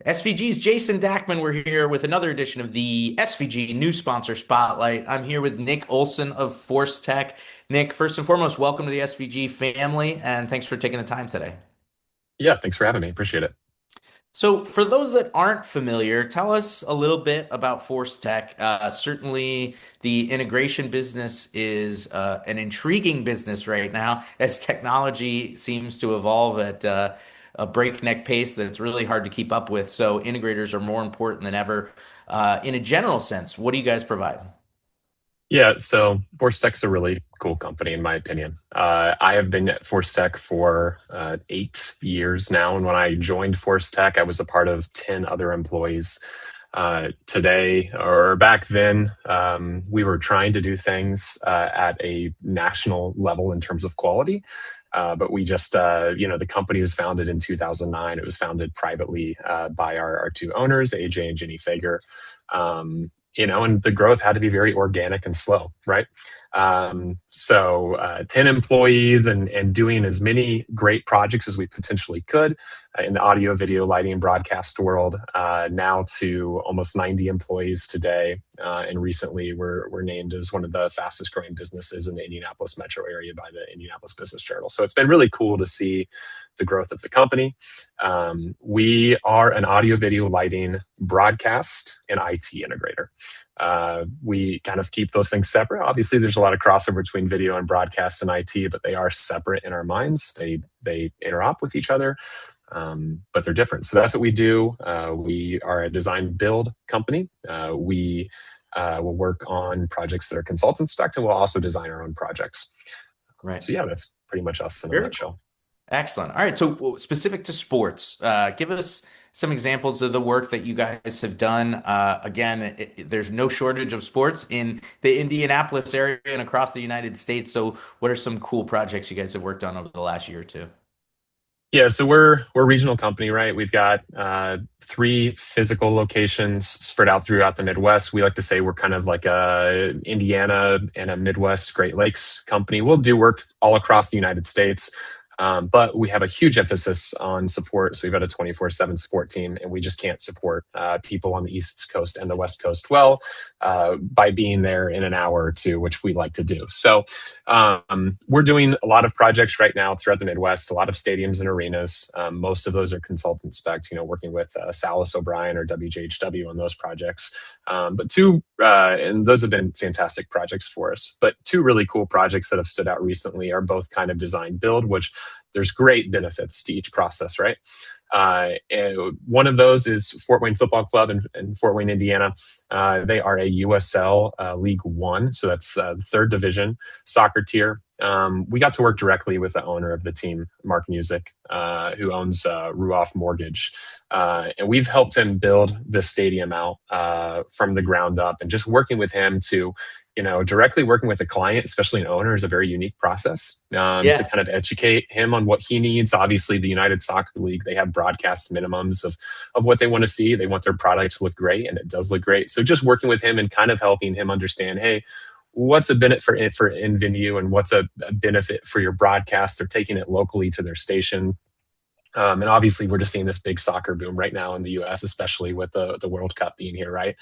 SVG's Jason Dackman. We're here with another edition of the SVG New Sponsor Spotlight. I'm here with Nick Olson of Force.Tech. Nick, first and foremost, welcome to the SVG family, and thanks for taking the time today. Yeah, thanks for having me. Appreciate it. So, for those that aren't familiar, tell us a little bit about Force.Tech. Certainly, the integration business is an intriguing business right now as technology seems to evolve at a breakneck pace that's really hard to keep up with. So, integrators are more important than ever. In a general sense, what do you guys provide? Yeah, so Force.Tech's a really cool company, in my opinion. I have been at Force.Tech for 8 years now, and when I joined Force.Tech, I was a part of 10 other employees. Today, or back then, we were trying to do things at a national level in terms of quality. But we just, the company was founded in 2009. It was founded privately by our two owners, AJ and Jenny Fager. And the growth had to be very organic and slow, right? So 10 employees and doing as many great projects as we potentially could in the audio, video, lighting, and broadcast world, now to almost 90 employees today. And recently we're named as one of the fastest growing businesses in the Indianapolis metro area by the Indianapolis Business Journal. So it's been really cool to see the growth of the company. We are an audio, video, lighting, broadcast, and IT integrator. We kind of keep those things separate. Obviously, there's a lot of crossover between video and broadcast and IT, but they are separate in our minds. They interop with each other, but they're different. So that's what we do. We are a design build company. We will work on projects that are consultant spec, and we'll also design our own projects. Right. So yeah, that's pretty much us in a Very cool. nutshell. Excellent. All right. So, specific to sports, give us some examples of the work that you guys have done. Again, there's no shortage of sports in the Indianapolis area and across the United States. So, what are some cool projects you guys have worked on over the last year or two? Yeah, so we're a regional company, right? We've got three physical locations spread out throughout the Midwest. We like to say we're kind of like a Indiana and a Midwest Great Lakes company. We'll do work all across the United States, but we have a huge emphasis on support. So we've got a 24/7 support team, and we just can't support people on the East Coast and the West Coast well by being there in an hour or two, which we like to do. So we're doing a lot of projects right now throughout the Midwest, a lot of stadiums and arenas. Most of those are consultant spec, working with Salas O'Brien or WJHW on those projects. But and those have been fantastic projects for us. But two really cool projects that have stood out recently are both kind of design build, which there's great benefits to each process, right? And one of those is Fort Wayne Football Club in Fort Wayne, Indiana. They are a USL League One, so that's the third division soccer tier. We got to work directly with the owner of the team, Mark Music, who owns Ruoff Mortgage. And we've helped him build the stadium out from the ground up, and just working with him to directly working with a client, especially an owner, is a very unique process to Yeah. kind of educate him on what he needs. Obviously, the United Soccer League, they have broadcast minimums of what they want to see. They want their product to look great, and it does look great. So just working with him and kind of helping him understand, hey, what's a benefit for in venue and what's a benefit for your broadcast? They're taking it locally to their station. And obviously, we're just seeing this big soccer boom right now in the U.S., especially with the World Cup being here, right?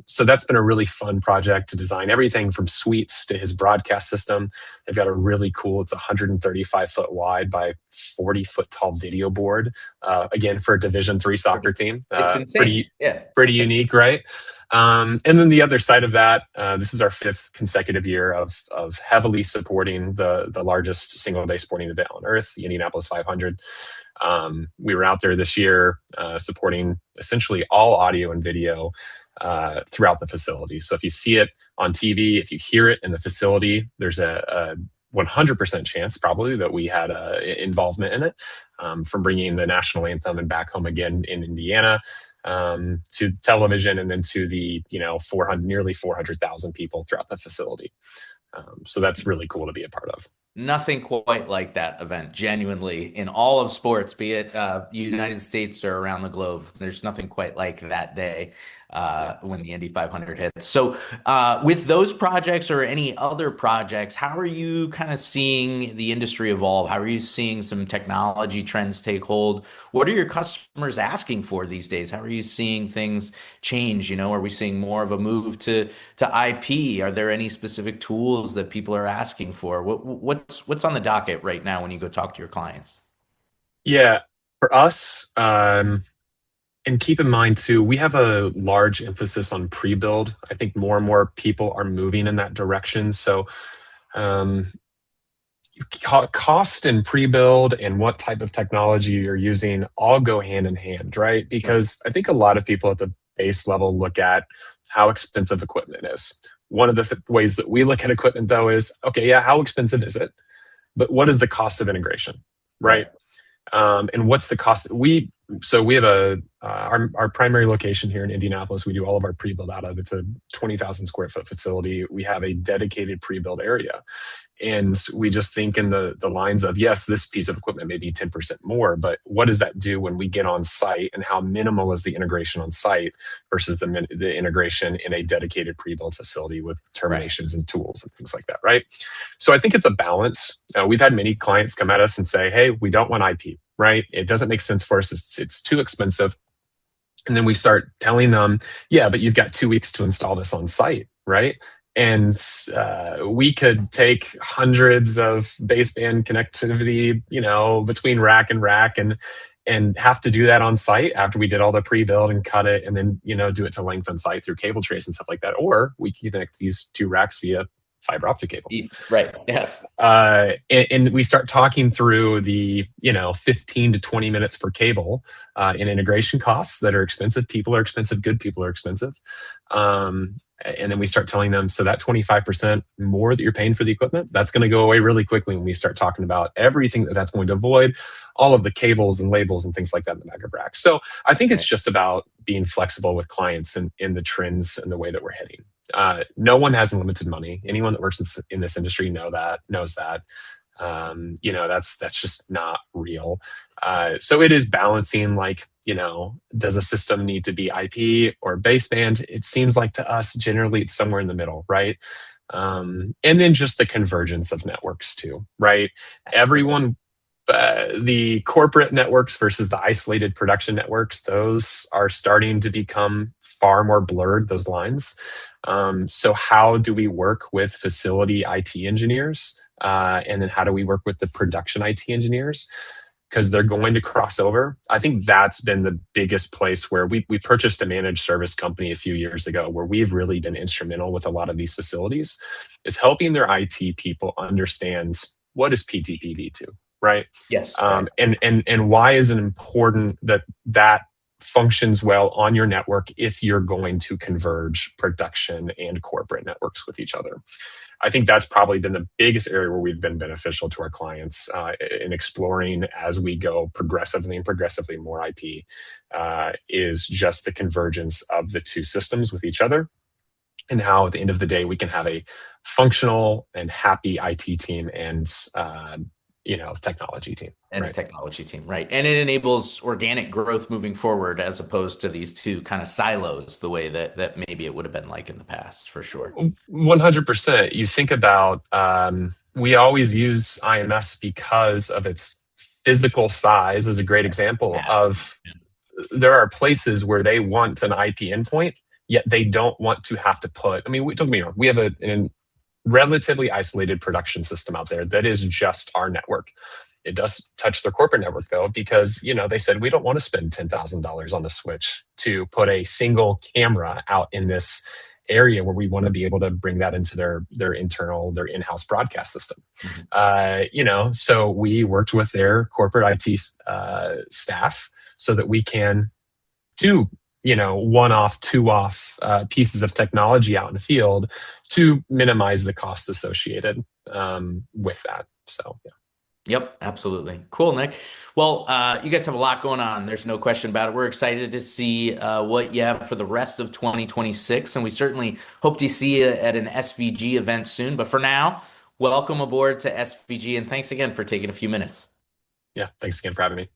So that's been a really fun project to design everything from suites to his broadcast system. They've got a really cool, it's 135-foot wide by 40-foot tall video board. Again, for a Division III soccer team, It's insane. pretty Yeah. pretty unique, right? And then the other side of that, this is our fifth consecutive year of heavily supporting the largest single day sporting event on earth, the Indianapolis 500. We were out there this year supporting essentially all audio and video throughout the facility. So if you see it on TV, if you hear it in the facility, there's a 100% chance probably that we had involvement in it, from bringing the national anthem and back home again in Indiana, to television, and then to the nearly 400,000 people throughout the facility. So that's really cool to be a part of. Nothing quite like that event, genuinely, in all of sports, be it United States or around the globe. There's nothing quite like that day when the Indy 500 hits. So, with those projects or any other projects, how are you kind of seeing the industry evolve? How are you seeing some technology trends take hold? What are your customers asking for these days? How are you seeing things change? Are we seeing more of a move to IP? Are there any specific tools that people are asking for? What's on the docket right now when you go talk to your clients? Yeah, for us, and keep in mind too, we have a large emphasis on pre-build. I think more and more people are moving in that direction. So, um, cost and pre-build and what type of technology you're using all go hand in hand, right? Right. Because I think a lot of people at the base level look at how expensive equipment is. One of the ways that we look at equipment though is, okay, yeah, how expensive is it? But what is the cost of integration, right? Right. And what's the cost? We have our primary location here in Indianapolis. We do all of our pre-build out of. It's a 20,000 square foot facility. We have a dedicated pre-build area, and we just think in the lines of, yes, this piece of equipment may be 10% more, but what does that do when we get on site, and how minimal is the integration on site versus the integration in a dedicated pre-build facility with Right. terminations and tools and things like that, right? So I think it's a balance. We've had many clients come at us and say, hey, we don't want IP, right? It doesn't make sense for us. It's too expensive. And then we start telling them, yeah, but you've got 2 weeks to install this on site, right? And we could take hundreds of baseband connectivity, between rack and rack, and have to do that on site after we did all the pre-build and cut it, and then do it to length on site through cable trays and stuff like that. Or we can connect these two racks via fiber optic cable. Right. Yeah. And we start talking through the 15 to 20 minutes per cable in integration costs that are expensive. People are expensive, good people are expensive. And then we start telling them, so that 25% more that you're paying for the equipment, that's going to go away really quickly when we start talking about everything that's going to avoid, all of the cables and labels and things like that in the back of rack. So I think it's Right. just about being flexible with clients and in the trends and the way that we're heading. No one has unlimited money. Anyone that works in this industry knows that. That's just not real. So it is balancing, like, does a system need to be IP or baseband? It seems like to us, generally, it's somewhere in the middle, right? And then just the convergence of networks too, right? Yes. Everyone, the corporate networks versus the isolated production networks, those are starting to become far more blurred, those lines. So how do we work with facility IT engineers? And then how do we work with the production IT engineers? Because they're going to cross over. I think that's been the biggest place where we purchased a managed service company a few years ago, where we've really been instrumental with a lot of these facilities, is helping their IT people understand what is PTPv2, right? Yes. Right. And why is it important that functions well on your network if you're going to converge production and corporate networks with each other. I think that's probably been the biggest area where we've been beneficial to our clients in exploring as we go progressively more IP, is just the convergence of the two systems with each other, and how at the end of the day we can have a functional and happy IT team and technology team. And a Right. technology team, right? And it enables organic growth moving forward as opposed to these two kind of silos, the way that maybe it would have been like in the past, for sure. 100%. You think about, we always use IMS because of its physical size as a great example Massive. of, there are places where they want an IP endpoint, yet they don't want to have to put, I mean, don't get me wrong, we have a relatively isolated production system out there that is just our network. It does touch their corporate network though, because they said we don't want to spend $10,000 on the switch to put a single camera out in this area where we want to be able to bring that into their in-house broadcast system. Mhm. So we worked with their corporate IT staff so that we can do one-off, two-off pieces of technology out in the field to minimize the costs associated with that. So yeah. Yep, absolutely. Cool, Nick. Well, you guys have a lot going on. There's no question about it. We're excited to see what you have for the rest of 2026, and we certainly hope to see you at an SVG event soon. But for now, Welcome aboard to SVG, and thanks again for taking a few minutes. Yeah, thanks again for having me.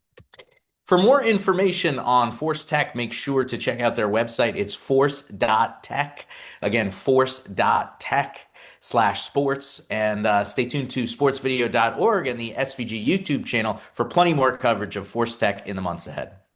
For more information on Force.Tech, make sure to check out their website. It's Force.Tech. Again, Force.Tech/sports. And stay tuned to sportsvideo.org and the SVG YouTube channel for plenty more coverage of Force.Tech in the months ahead.